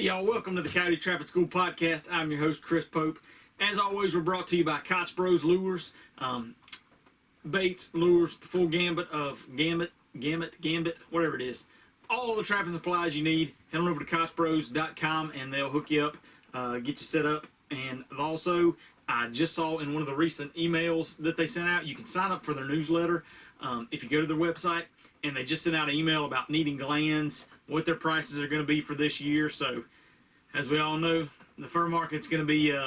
y'all, welcome to the Coyote Trapping School Podcast. I'm your host, Chris Pope. As always, we're brought to you by Cots Bros Lures, baits, lures, the full gambit of gambit, whatever it is. All the trapping supplies you need, head on over to cotsbros.com and they'll hook you up, get you set up. And also, I just saw in one of the recent emails that they sent out, you can sign up for their newsletter if you go to their website. And they just sent out an email about needing glands, what their prices are going to be for this year. So, as we all know, the fur market's going to be,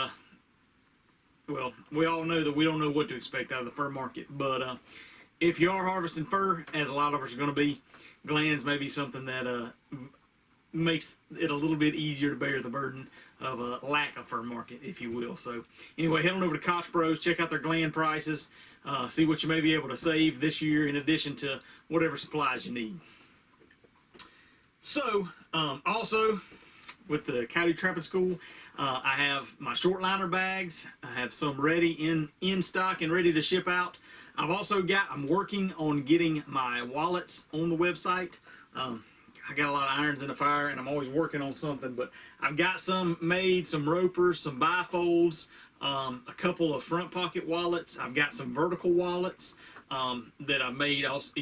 well, we all know that we don't know what to expect out of the fur market. But if you are harvesting fur, as a lot of us are going to be, glands may be something that makes it a little bit easier to bear the burden of a lack of fur market, if you will. So, anyway, head on over to Cots Bros, check out their gland prices, see what you may be able to save this year in addition to whatever supplies you need. So, also, with the Coyote Trapping School, I have my short liner bags. I have some ready in stock and ready to ship out. I'm working on getting my wallets on the website. I got a lot of irons in the fire, and I'm always working on something, but I've got some made, some ropers, some bifolds, a couple of front pocket wallets. I've got some vertical wallets that I made. Also,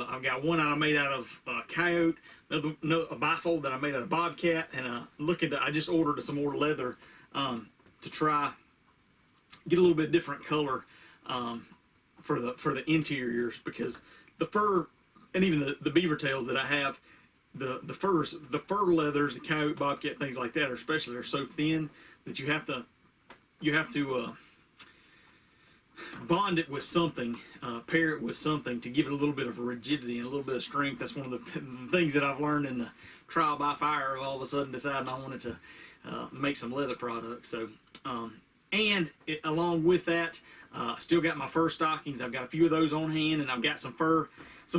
I've got one I made out of Coyote, a bifold that I made out of Bobcat, and I just ordered some more leather to try get a little bit different color for the interiors, because the fur and even the beaver tails that I have, the fur leathers, the Coyote, Bobcat, things like that, are so thin that you have to bond it with something, pair it with something to give it a little bit of rigidity and a little bit of strength. That's one of the things that I've learned in the trial by fire of all of a sudden deciding I wanted to make some leather products. So, along with that, still got my fur stockings. I've got a few of those on hand, and I've got some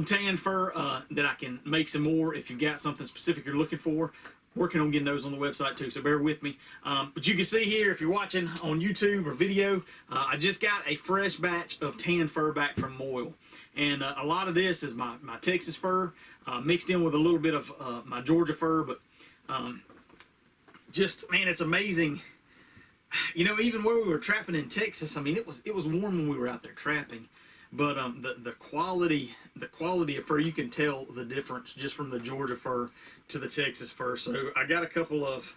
tan fur that I can make some more if you've got something specific you're looking for. Working on getting those on the website too, so bear with me. But you can see here, if you're watching on YouTube or video, I just got a fresh batch of tan fur back from Moyle. And a lot of this is my Texas fur, mixed in with a little bit of my Georgia fur. But man, it's amazing. You know, even where we were trapping in Texas, I mean, it was warm when we were out there trapping. But the quality of fur, you can tell the difference just from the Georgia fur to the Texas fur. So I got a couple of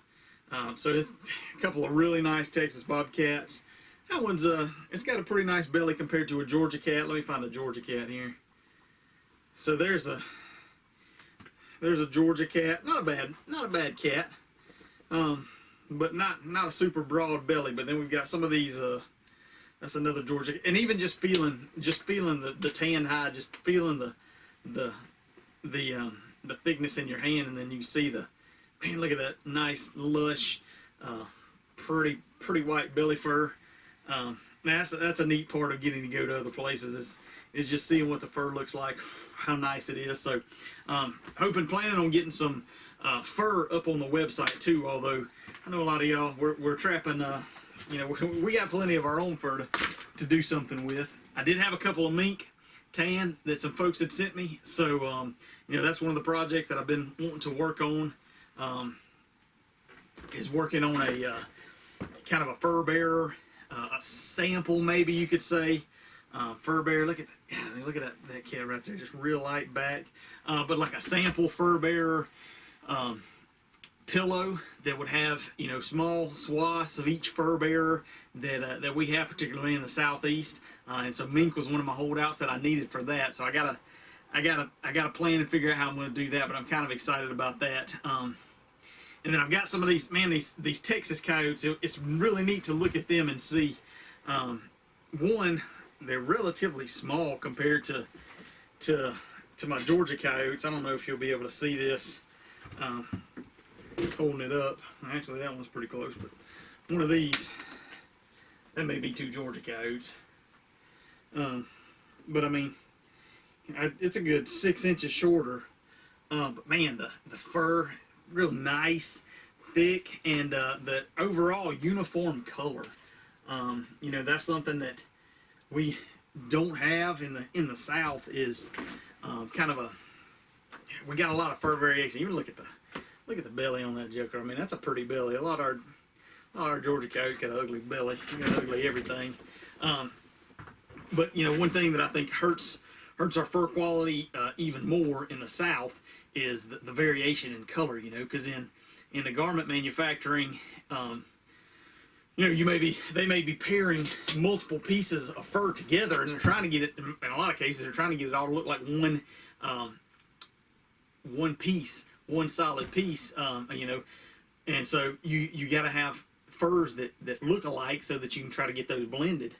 really nice Texas Bobcats. That one's it's got a pretty nice belly compared to a Georgia cat. Let me find a Georgia cat here. So there's a Georgia cat. Not a bad cat. But not a super broad belly. But then we've got some of these. That's another Georgia, and even just feeling the tan hide, just feeling the thickness in your hand, and then you see look at that nice lush, pretty white belly fur. That's a neat part of getting to go to other places is just seeing what the fur looks like, how nice it is. So, planning on getting some fur up on the website too. Although I know a lot of y'all we're trapping. You know, we got plenty of our own fur to do something with. I did have a couple of mink tan that some folks had sent me. So, you know, that's one of the projects that I've been wanting to work on, is working on a kind of a fur bearer, a sample maybe you could say. Fur bearer, look at that cat right there, just real light back. But like a sample fur bearer, pillow that would have, you know, small swaths of each fur bearer that we have, particularly in the southeast, and so mink was one of my holdouts that I needed for that. So I gotta plan and figure out how I'm going to do that, but I'm kind of excited about that. And then I've got some of these Texas coyotes. It's really neat to look at them and see. One, they're relatively small compared to my Georgia coyotes. I don't know if you'll be able to see this. Holding it up. Actually, that one's pretty close, but one of these, that may be two Georgia coyotes. But I mean, it's a good 6 inches shorter. But man, the fur, real nice, thick, and the overall uniform color. You know, that's something that we don't have in the South. Is kind of we got a lot of fur variation. Even look at Look at the belly on that joker. I mean, that's a pretty belly. A lot of our Georgia coyotes got an ugly belly. They got ugly everything. But you know, one thing that I think hurts our fur quality even more in the South is the variation in color. You know, because in the garment manufacturing, you know, they may be pairing multiple pieces of fur together, and they're trying to get it. In a lot of cases, they're trying to get it all to look like one piece, one solid piece. You know, and so you got to have furs that look alike so that you can try to get those blended.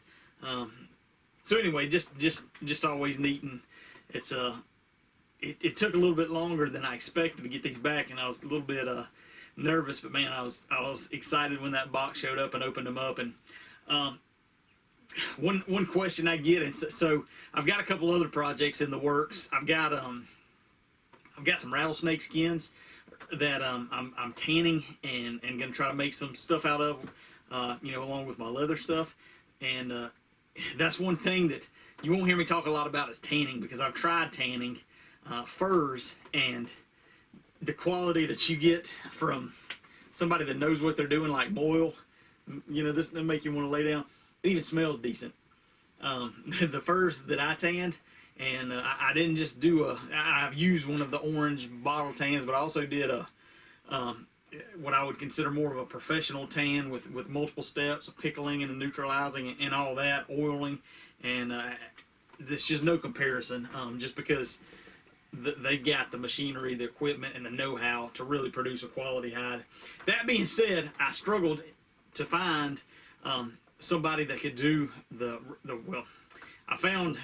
So anyway, just always neat, and it's it took a little bit longer than I expected to get these back, and I was a little bit nervous, but man, I was excited when that box showed up and opened them up. And one question I get, and so I've got a couple other projects in the works. I've got some rattlesnake skins that I'm tanning and gonna try to make some stuff out of, you know, along with my leather stuff. And that's one thing that you won't hear me talk a lot about is tanning, because I've tried tanning furs, and the quality that you get from somebody that knows what they're doing, like Moyle, you know, this will make you want to lay down. It even smells decent. The furs that I tanned, and I didn't just do I've used one of the orange bottle tans, but I also did what I would consider more of a professional tan with multiple steps of pickling and neutralizing and all that, oiling, and there's just no comparison, just because they've got the machinery, the equipment, and the know-how to really produce a quality hide. That being said, I struggled to find somebody that could do well, I found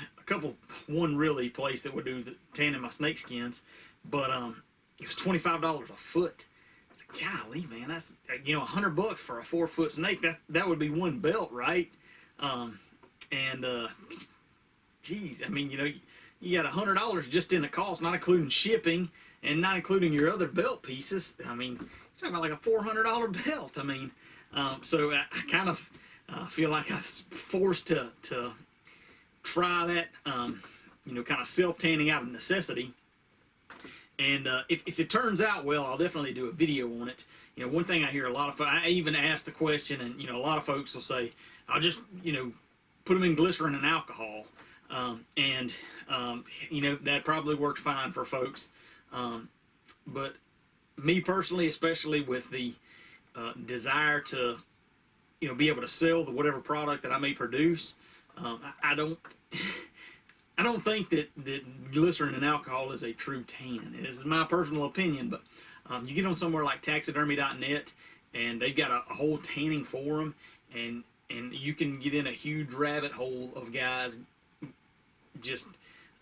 one really place that would do the tanning my snake skins, but it was $25 a foot. I was like, golly, man, that's, you know, $100 for a 4-foot snake. That would be one belt, right? Geez, I mean, you know, you got $100 just in the cost, not including shipping and not including your other belt pieces. I mean, you're talking about like a $400 belt. I mean, so I kind of feel like I was forced to try that, you know, kind of self-tanning out of necessity. And if it turns out well, I'll definitely do a video on it. You know, one thing I hear a lot of, I even asked the question, and you know, a lot of folks will say, I'll just, you know, put them in glycerin and alcohol. You know, that probably worked fine for folks. But me personally, especially with the desire to, you know, be able to sell whatever product that I may produce, I don't think that glycerin and alcohol is a true tan. It is my personal opinion, but you get on somewhere like taxidermy.net, and they've got a whole tanning forum, and you can get in a huge rabbit hole of guys just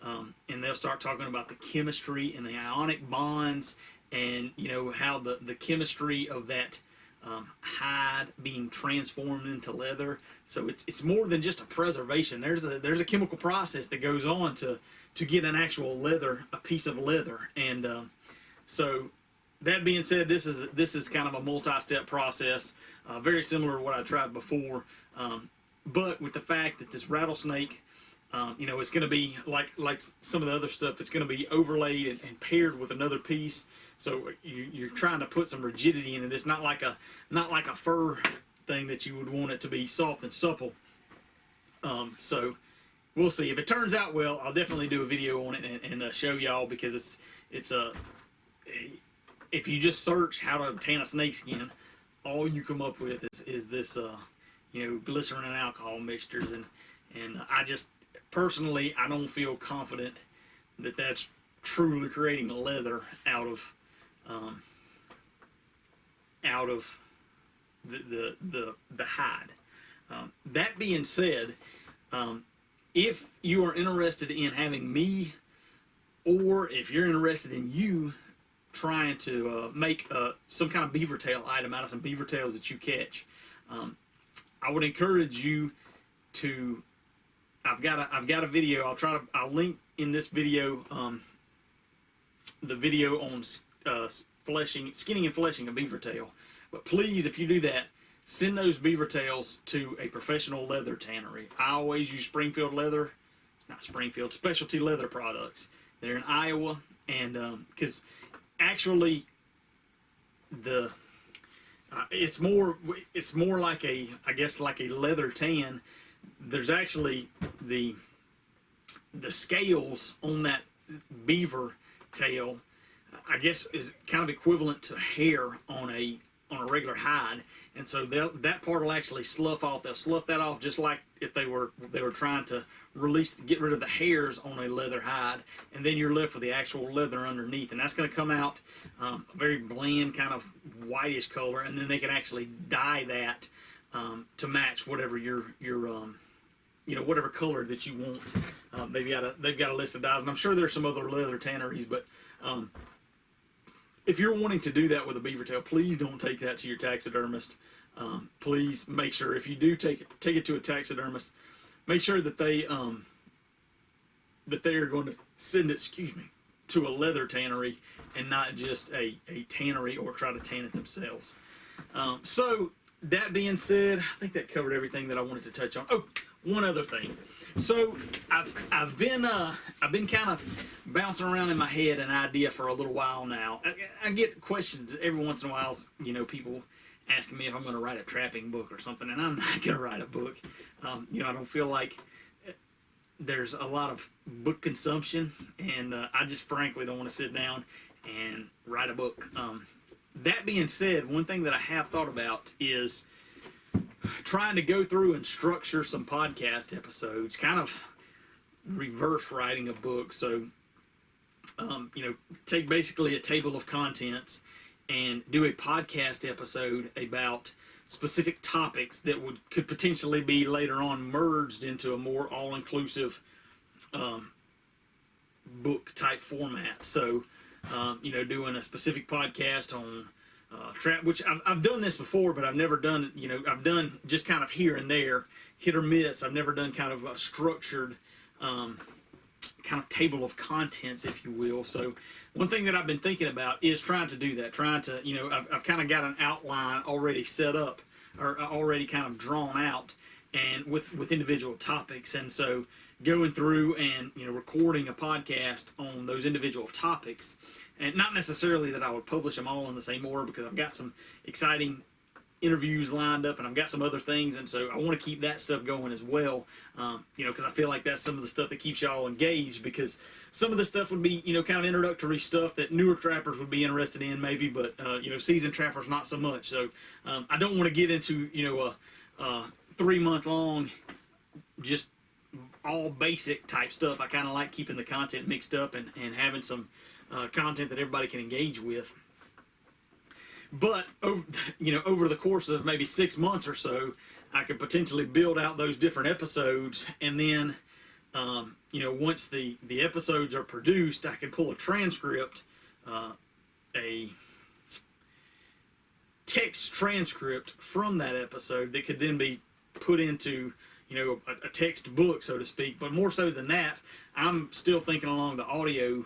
and they'll start talking about the chemistry and the ionic bonds, and you know how the chemistry of that hide being transformed into leather. So it's more than just a preservation. There's a chemical process that goes on to get an actual leather, a piece of leather. And so that being said, this is kind of a multi-step process, very similar to what I tried before, but with the fact that this rattlesnake, you know, it's going to be like some of the other stuff. It's going to be overlaid and paired with another piece. So you're trying to put some rigidity in it. It's not like a fur thing that you would want it to be soft and supple. So we'll see. If it turns out well, I'll definitely do a video on it and show y'all, because it's if you just search how to tan a snake skin, all you come up with is this you know, glycerin and alcohol mixtures, and I just personally, I don't feel confident that that's truly creating leather out of the hide. That being said, if you are interested in having me, or if you're interested in you trying to make some kind of beaver tail item out of some beaver tails that you catch, I would encourage you to. I've got a video. I'll link in this video the video on skinning and fleshing a beaver tail. But please, if you do that, send those beaver tails to a professional leather tannery. I always use Springfield leather. It's not Springfield, Specialty Leather Products. They're in Iowa, and because actually the it's more like I guess like a leather tan. There's actually the scales on that beaver tail, I guess, is kind of equivalent to hair on a regular hide, and so that part will actually slough off. They'll slough that off just like if they were trying to get rid of the hairs on a leather hide, and then you're left with the actual leather underneath, and that's going to come out a very bland kind of whitish color, and then they can actually dye that to match whatever your whatever color that you want. They've got a list of dyes, and I'm sure there's some other leather tanneries, but if you're wanting to do that with a beaver tail, please don't take that to your taxidermist. Please make sure, if you do take it to a taxidermist, make sure that they are going to send it, to a leather tannery and not just a tannery or try to tan it themselves. So that being said, I think that covered everything that I wanted to touch on. Oh, one other thing. So I've been kind of bouncing around in my head an idea for a little while now. I get questions every once in a while, people asking me if I'm going to write a trapping book or something, and I'm not going to write a book. I don't feel like there's a lot of book consumption, and I just frankly don't want to sit down and write a book. That being said, one thing that I have thought about is trying to go through and structure some podcast episodes, kind of reverse writing a book. So, take basically a table of contents and do a podcast episode about specific topics that could potentially be later on merged into a more all-inclusive book type format. So, doing a specific podcast on trap, which I've done this before, but I've never done it. I've done just kind of here and there, hit or miss. I've never done kind of a structured kind of table of contents, if you will. So one thing that I've been thinking about is trying to do that, I've kind of got an outline already set up or already kind of drawn out, and with individual topics. And so going through and recording a podcast on those individual topics, and not necessarily that I would publish them all in the same order, because I've got some exciting interviews lined up and I've got some other things, and so I want to keep that stuff going as well, because I feel like that's some of the stuff that keeps y'all engaged, because some of the stuff would be kind of introductory stuff that newer trappers would be interested in maybe, but seasoned trappers not so much. So I don't want to get into a 3-month long just all basic type stuff. I kind of like keeping the content mixed up and having some content that everybody can engage with. But over the course of maybe 6 months or so, I could potentially build out those different episodes, and then once the episodes are produced, I can pull a transcript, a text transcript from that episode that could then be put into a text book, so to speak. But more so than that, I'm still thinking along the audio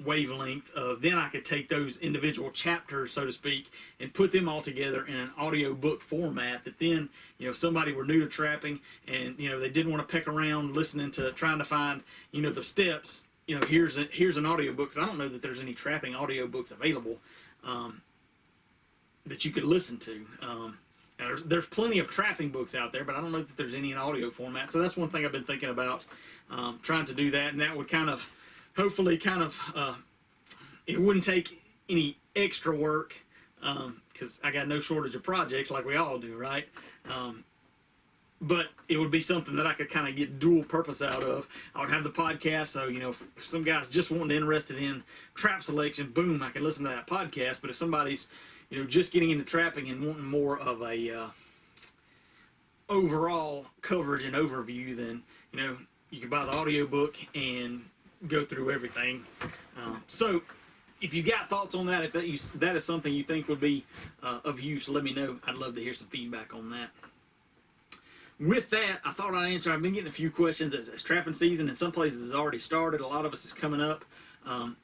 wavelength of, then I could take those individual chapters, so to speak, and put them all together in an audio book format that then, if somebody were new to trapping and, they didn't want to peck around trying to find, the steps, here's an audio book, because I don't know that there's any trapping audio books available that you could listen to. There's plenty of trapping books out there, but I don't know that there's any in audio format. So that's one thing I've been thinking about, trying to do that, and that would hopefully it wouldn't take any extra work, because I got no shortage of projects like we all do, right? But it would be something that I could kind of get dual purpose out of. I would have the podcast, so if some guy's just interested in trap selection, boom, I can listen to that podcast. But if somebody's just getting into trapping and wanting more of a overall coverage and overview, then you can buy the audiobook and go through everything. So if you got thoughts on that, if that is something you think would be of use, let me know. I'd love to hear some feedback on that. With that, I thought I'd answer. I've been getting a few questions as trapping season in some places has already started. A lot of us is coming up. I've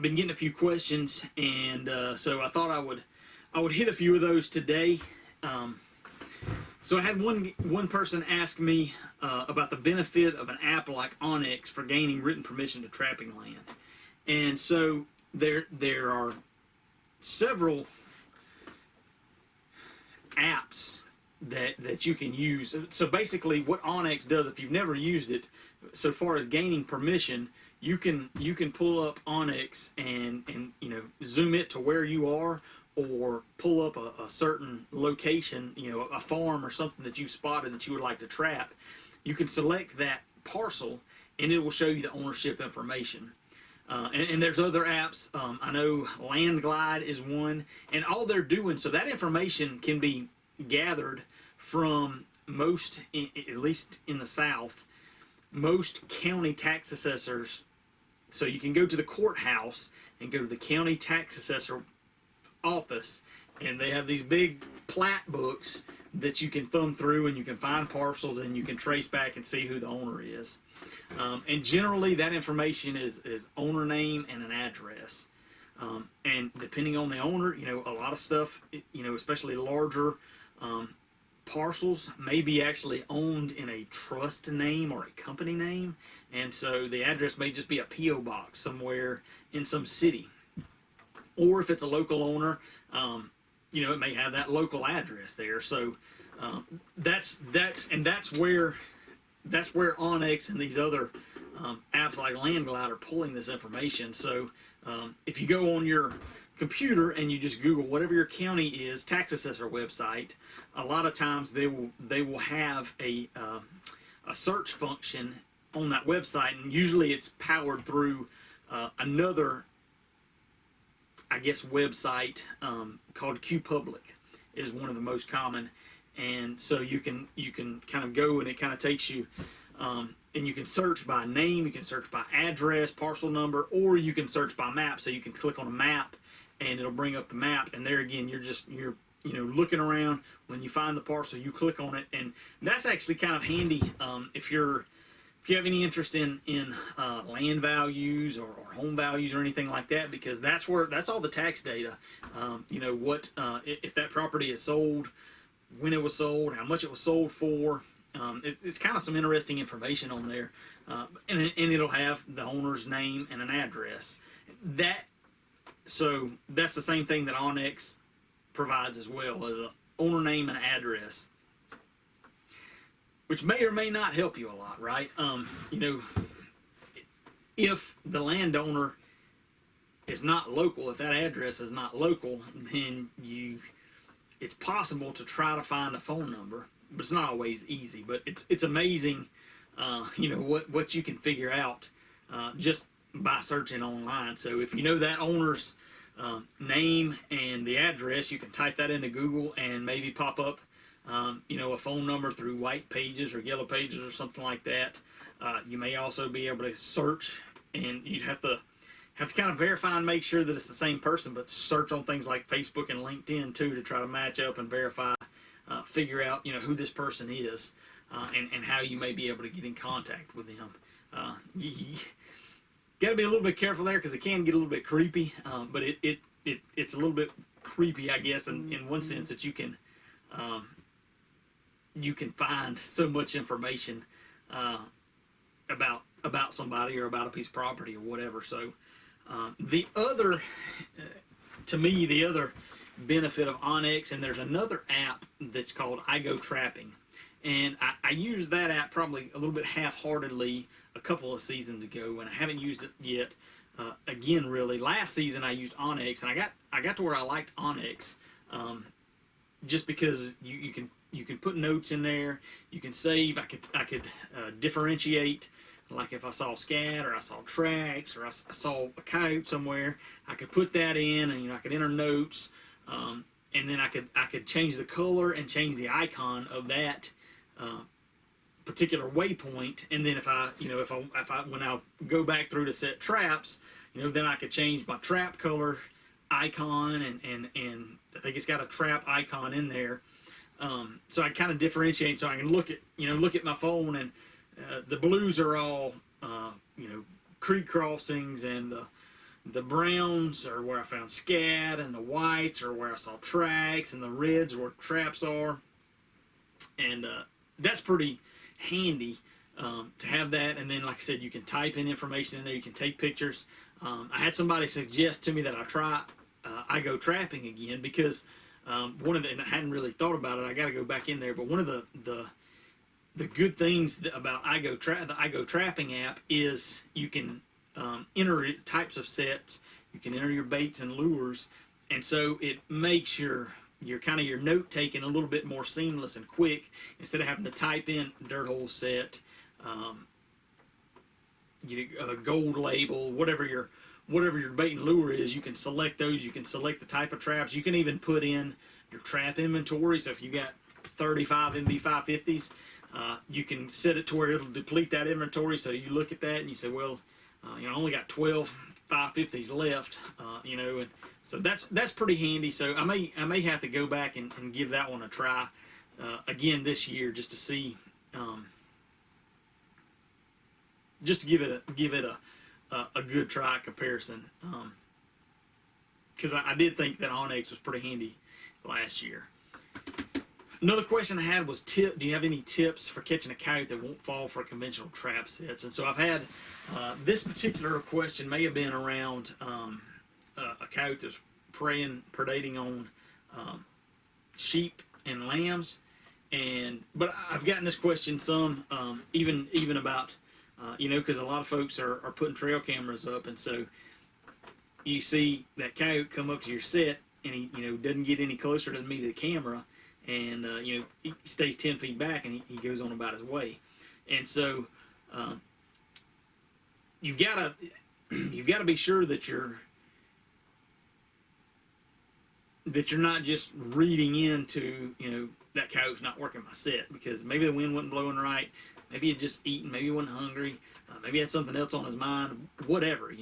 been getting a few questions, and so I thought I would hit a few of those today. So I had one person ask me about the benefit of an app like Onyx for gaining written permission to trapping land. And so there are several apps that you can use. So basically, what Onyx does, if you've never used it, so far as gaining permission, you can pull up Onyx and zoom it to where you are, or pull up a certain location, a farm or something that you've spotted that you would like to trap. You can select that parcel, and it will show you the ownership information. And there's other apps. I know Land Glide is one, and all they're doing, so that information can be gathered from most, at least in the South, most county tax assessors. So you can go to the courthouse and go to the county tax assessor office, and they have these big plat books that you can thumb through, and you can find parcels, and you can trace back and see who the owner is. And generally that information is owner name and an address. And depending on the owner, a lot of stuff, especially larger parcels may be actually owned in a trust name or a company name. And so the address may just be a P.O. box somewhere in some city. Or if it's a local owner, it may have that local address there. So that's where Onyx and these other apps like Landglide are pulling this information. So if you go on your computer and you just Google whatever your county is tax assessor website, a lot of times they will have a search function on that website, and usually it's powered through another, I guess, website called QPublic is one of the most common. And so you can kind of go, and it kind of takes you, and you can search by name, you can search by address, parcel number, or you can search by map. So you can click on a map, and it'll bring up the map. And there again, you're looking around. When you find the parcel, you click on it, and that's actually kind of handy if you have any interest in land values or home values or anything like that, because that's all the tax data. If that property is sold, when it was sold, how much it was sold for. It's kind of some interesting information on there, and it'll have the owner's name and an address. So that's the same thing that Onyx provides as well, as an owner name and address, which may or may not help you a lot, right? If the landowner is not local, if that address is not local, then it's possible to try to find a phone number, but it's not always easy. But it's amazing, what you can figure out just by searching online. So if you know that owner's name and the address, you can type that into Google and maybe pop up, a phone number through white pages or yellow pages or something like that. You may also be able to search, and you'd have to kind of verify and make sure that it's the same person, but search on things like Facebook and LinkedIn too to try to match up and verify, figure out who this person is, and how you may be able to get in contact with them. You got to be a little bit careful there, because it can get a little bit creepy, but it's a little bit creepy, I guess, in one sense, that you can find so much information about somebody or about a piece of property or whatever. So the other benefit of Onyx, and there's another app that's called I Go Trapping, and I used that app probably a little bit half-heartedly a couple of seasons ago, and I haven't used it yet again, really. Last season I used Onyx, and I got to where I liked Onyx, just because you can put notes in there, you can save. I could differentiate. Like if I saw scat, or I saw tracks, or I saw a coyote somewhere, I could put that in, and I could enter notes, and then I could change the color and change the icon of that particular waypoint. And then if I when I go back through to set traps, then I could change my trap color icon, and I think it's got a trap icon in there. So I kind of differentiate, so I can look at my phone, and the blues are all, creek crossings, and the browns are where I found scat, and the whites are where I saw tracks, and the reds are where traps are. And that's pretty handy to have that. And then, like I said, you can type in information in there, you can take pictures. I had somebody suggest to me that I I go trapping again, because one of the, and I hadn't really thought about it, I got to go back in there, but one of the good things about the I Go Trapping app is you can enter types of sets, you can enter your baits and lures, and so it makes your kind of your note taking a little bit more seamless and quick, instead of having to type in dirt hole set, gold label, whatever your bait and lure is. You can select those. You can select the type of traps. You can even put in your trap inventory. So if you got 35 MB550s, you can set it to where it'll deplete that inventory. So you look at that and you say, well, I only got 12 550s left, and so that's pretty handy. So I may have to go back and give that one a try again this year, just to see, just to give it a good try comparison, because I did think that Onyx was pretty handy last year. Another question I had was, do you have any tips for catching a coyote that won't fall for conventional trap sets? And so I've had this particular question may have been around a coyote that's predating on sheep and lambs, but I've gotten this question some, even about because a lot of folks are putting trail cameras up, and so you see that coyote come up to your set, and he doesn't get any closer to me to the camera. And he stays 10 feet back, and he goes on about his way. And so you've got to be sure that you're not just reading into that coyote's not working my set, because maybe the wind wasn't blowing right, maybe he had just eaten, maybe he wasn't hungry, maybe he had something else on his mind, whatever.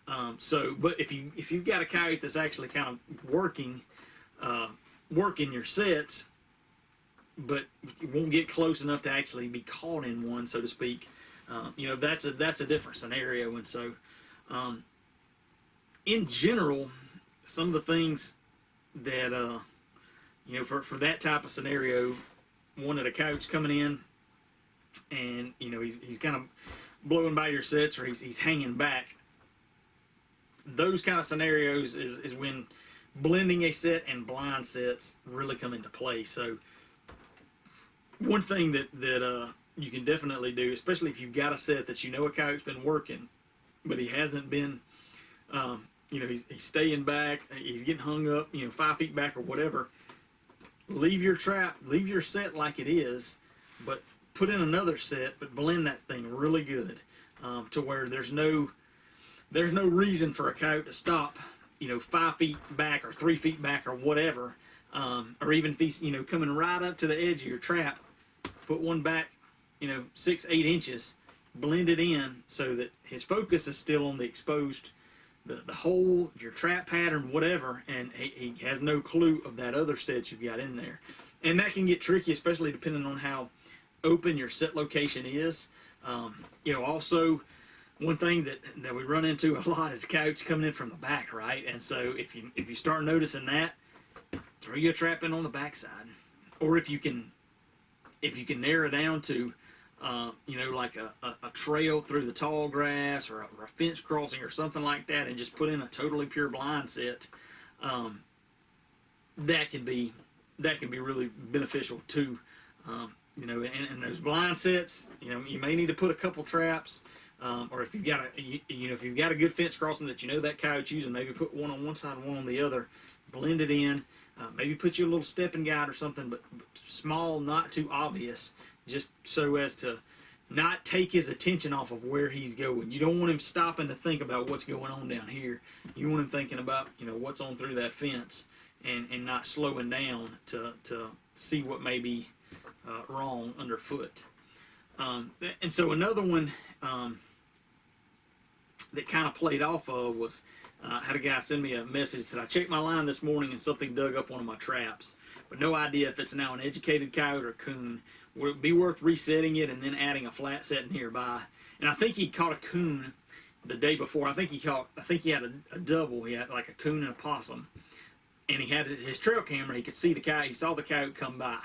But if you've got a coyote that's actually kind of working your sets, but you won't get close enough to actually be caught in one, so to speak, that's a different scenario. And so in general, some of the things that for that type of scenario, one of the coyotes coming in, and he's kind of blowing by your sets, or he's hanging back, those kind of scenarios is when blending a set and blind sets really come into play. So one thing that you can definitely do, especially if you've got a set that a coyote's been working, but he hasn't been, he's staying back, he's getting hung up, 5 feet back or whatever, leave your set like it is, but put in another set, but blend that thing really good, to where there's no reason for a coyote to stop 5 feet back or 3 feet back or whatever, or even if he's coming right up to the edge of your trap, put one back 6-8 inches, blend it in so that his focus is still on the exposed, the hole, your trap pattern, whatever, and he has no clue of that other set you've got in there. And that can get tricky, especially depending on how open your set location is. Also, one thing that we run into a lot is coyotes coming in from the back, right? And so if you start noticing that, throw your trap in on the backside, or if you can narrow down to like a trail through the tall grass, or a fence crossing or something like that, and just put in a totally pure blind set, that can be really beneficial too. And those blind sets, you may need to put a couple traps. Or if you've got a good fence crossing that that coyote's using, maybe put one on one side and one on the other, blend it in, maybe put you a little stepping guide or something, but small, not too obvious, just so as to not take his attention off of where he's going. You don't want him stopping to think about what's going on down here. You want him thinking about what's on through that fence, and not slowing down to see what may be wrong underfoot. And so another one that kind of played off of was, had a guy send me a message that said, I checked my line this morning and something dug up one of my traps, but no idea if it's now an educated coyote or coon. Would it be worth resetting it and then adding a flat set nearby? And I think he caught a coon the day before. I think he had a double. He had like a coon and a possum, and he had his trail camera. He could see the coyote. He saw the coyote come by.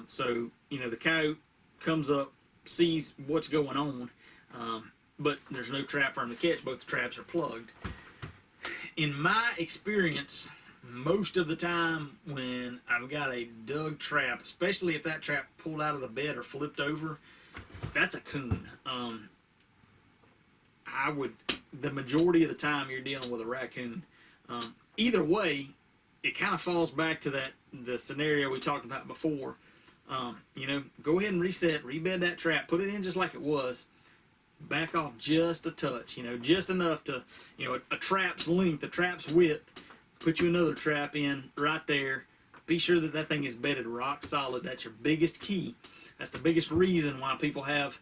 So the coyote comes up, sees what's going on, but there's no trap for him to catch. Both the traps are plugged. in my experience, most of the time when I've got a dug trap, especially if that trap pulled out of the bed or flipped over, that's a coon. The majority of the time you're dealing with a raccoon. Either way, it kind of falls back to the scenario we talked about before. Go ahead and reset, rebed that trap, put it in just like it was. Back off just a touch, just enough to, a trap's length, a trap's width. Put you another trap in right there. Be sure that thing is bedded rock solid. That's your biggest key. That's the biggest reason why people have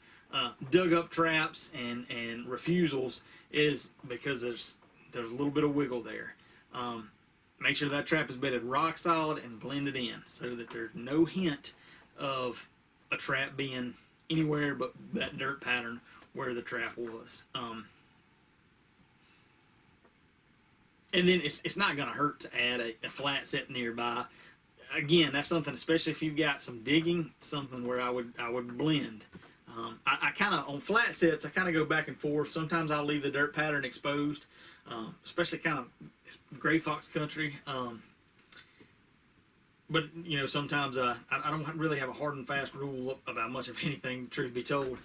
dug up traps and refusals, is because there's a little bit of wiggle there. Make sure that trap is bedded rock solid and blended in so that there's no hint of a trap being anywhere but that dirt pattern where the trap was. And then it's not going to hurt to add a flat set nearby. Again, that's something, especially if you've got some digging, something where I would blend. I kind of, on flat sets, I kind of go back and forth. Sometimes I'll leave the dirt pattern exposed, especially kind of gray fox country. But, sometimes I don't really have a hard and fast rule about much of anything, truth be told.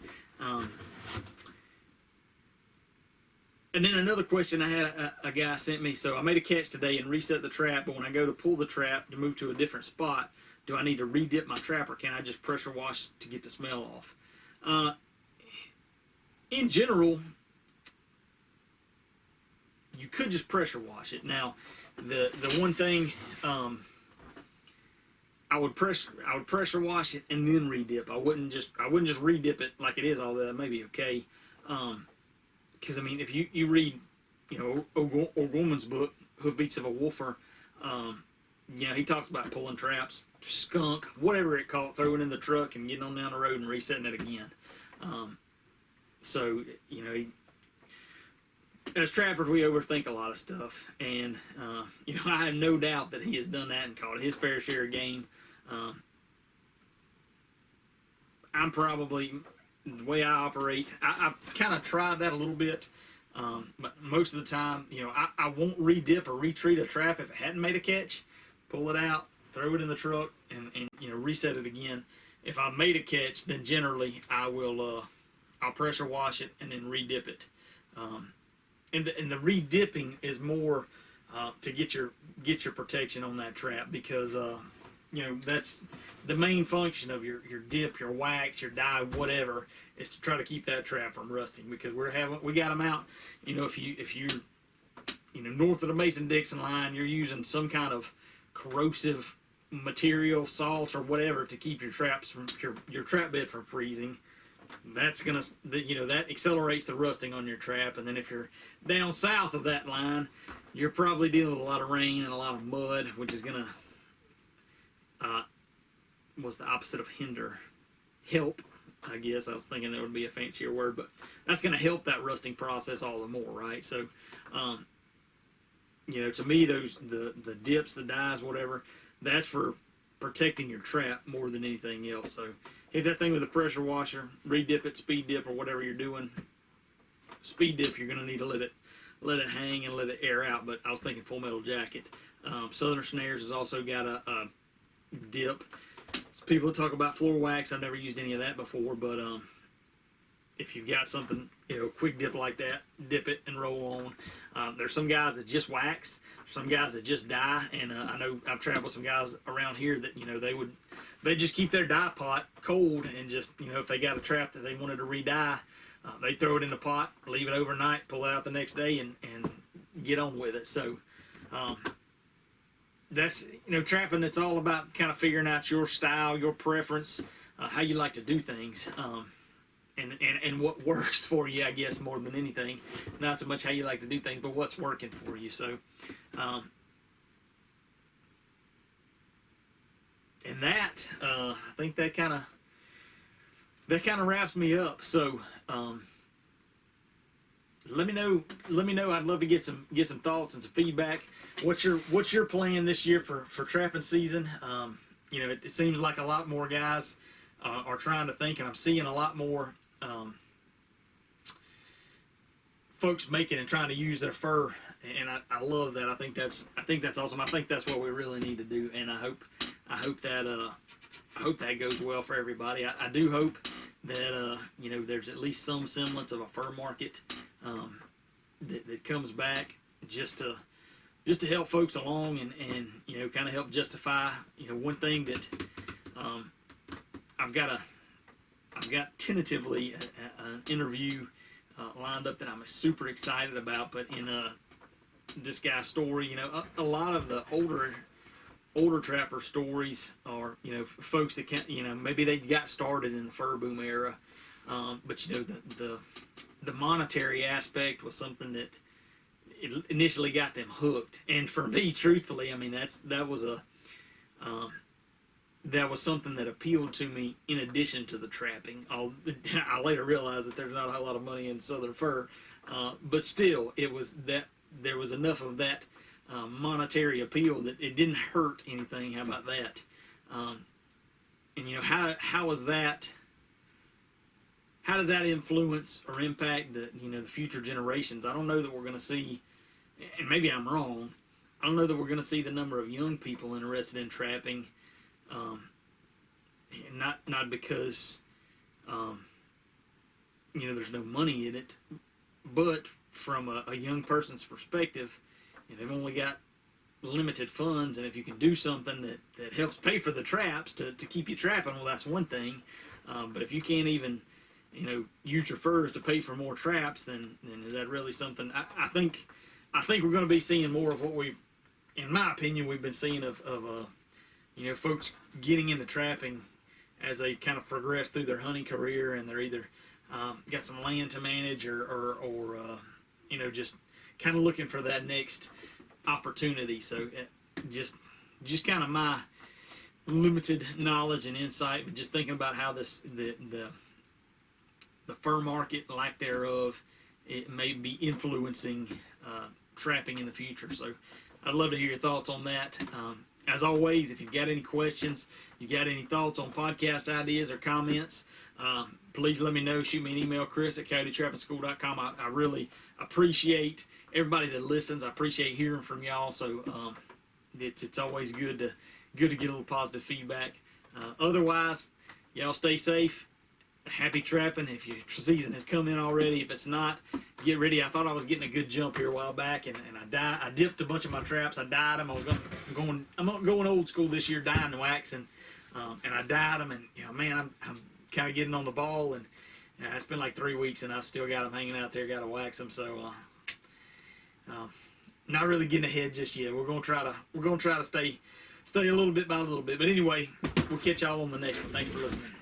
And then another question I had, a guy sent me. So I made a catch today and reset the trap, but when I go to pull the trap to move to a different spot, do I need to re-dip my trap, or can I just pressure wash to get the smell off? In general, you could just pressure wash it. Now, the one thing, I would pressure wash it and then re-dip. I wouldn't just re-dip it like it is. All that may be okay. Because if you read, O'Gorman's book, Hoofbeats of a Wolfer, he talks about pulling traps, skunk, whatever it called, throwing it in the truck and getting on down the road and resetting it again. As trappers, we overthink a lot of stuff, and I have no doubt that he has done that and caught his fair share of game. I'm probably, the way I operate, I've kind of tried that a little bit, but most of the time, I won't re-dip or retreat a trap if it hadn't made a catch. Pull it out, throw it in the truck, and reset it again. If I made a catch, then generally I'll pressure wash it and then re-dip it. And the re-dipping is more to get your protection on that trap, because that's the main function of your dip, your wax, your dye, whatever, is to try to keep that trap from rusting, because we got them out. If you're north of the Mason-Dixon line, you're using some kind of corrosive material, salt or whatever, to keep your traps from your trap bed from freezing. That's gonna, that accelerates the rusting on your trap. And then if you're down south of that line, you're probably dealing with a lot of rain and a lot of mud, which is gonna what's the opposite of hinder? Help, I guess. I was thinking there would be a fancier word, but that's gonna help that rusting process all the more, right? So, to me, the dips, the dyes, whatever, that's for protecting your trap more than anything else. So hit that thing with a pressure washer, re-dip it, speed dip, or whatever you're doing. Speed dip, you're going to need to let it hang and let it air out, but I was thinking Full Metal Jacket. Southern Snares has also got a dip. So people talk about floor wax. I've never used any of that before, but if you've got something, quick dip like that, dip it and roll on. There's some guys that just wax, some guys that just dye, and I know I've traveled with some guys around here that they just keep their dye pot cold, and just if they got a trap that they wanted to re-dye, they throw it in the pot, leave it overnight, pull it out the next day, and get on with it. So that's trapping. It's all about kind of figuring out your style, your preference, how you like to do things. And what works for you, I guess, more than anything. Not so much how you like to do things, but what's working for you. So, and that, I think that kind of wraps me up. So, let me know. I'd love to get some thoughts and some feedback. What's your plan this year for trapping season? It seems like a lot more guys are trying to think, and I'm seeing a lot more folks making and trying to use their fur and I love that. I think that's awesome. I think that's what we really need to do, and I hope that goes well for everybody. I do hope that there's at least some semblance of a fur market that comes back just to help folks along and kind of help justify one thing that I've got tentatively an interview lined up that I'm super excited about. But in this guy's story, a lot of the older trapper stories are folks that can't maybe they got started in the fur boom era, but the monetary aspect was something that it initially got them hooked. And for me, truthfully, I mean that was something that appealed to me in addition to the trapping. I later realized that there's not a whole lot of money in southern fur, but still, it was that there was enough of that monetary appeal that it didn't hurt anything. How about that? And how is that? How does that influence or impact the future generations? I don't know that we're going to see, and maybe I'm wrong. I don't know that we're going to see the number of young people interested in trapping. Not because there's no money in it, but from a young person's perspective, they've only got limited funds, and if you can do something that helps pay for the traps to keep you trapping, well, that's one thing. But if you can't even use your furs to pay for more traps, then is that really something? I think we're going to be seeing more of what in my opinion, we've been seeing of folks getting into trapping as they kind of progress through their hunting career, and they're either got some land to manage or just kind of looking for that next opportunity. So just kind of my limited knowledge and insight, but just thinking about how the fur market, lack thereof, it may be influencing trapping in the future. So I'd love to hear your thoughts on that. As always, if you've got any questions, you got any thoughts on podcast ideas or comments, please let me know. Shoot me an email, Chris@CoyoteTrappingSchool.com. I really appreciate everybody that listens. I appreciate hearing from y'all. So it's always good to get a little positive feedback. Otherwise, y'all stay safe. Happy trapping. If your season has come in already, if it's not, get ready. I thought I was getting a good jump here a while back, and I dipped a bunch of my traps. I dyed them. I'm going old school this year, dyeing and waxing, and I dyed them. And man, I'm kind of getting on the ball, and it's been like 3 weeks, and I've still got them hanging out there. Got to wax them, so not really getting ahead just yet. We're gonna try to stay a little bit by a little bit. But anyway, we'll catch y'all on the next one. Thanks for listening.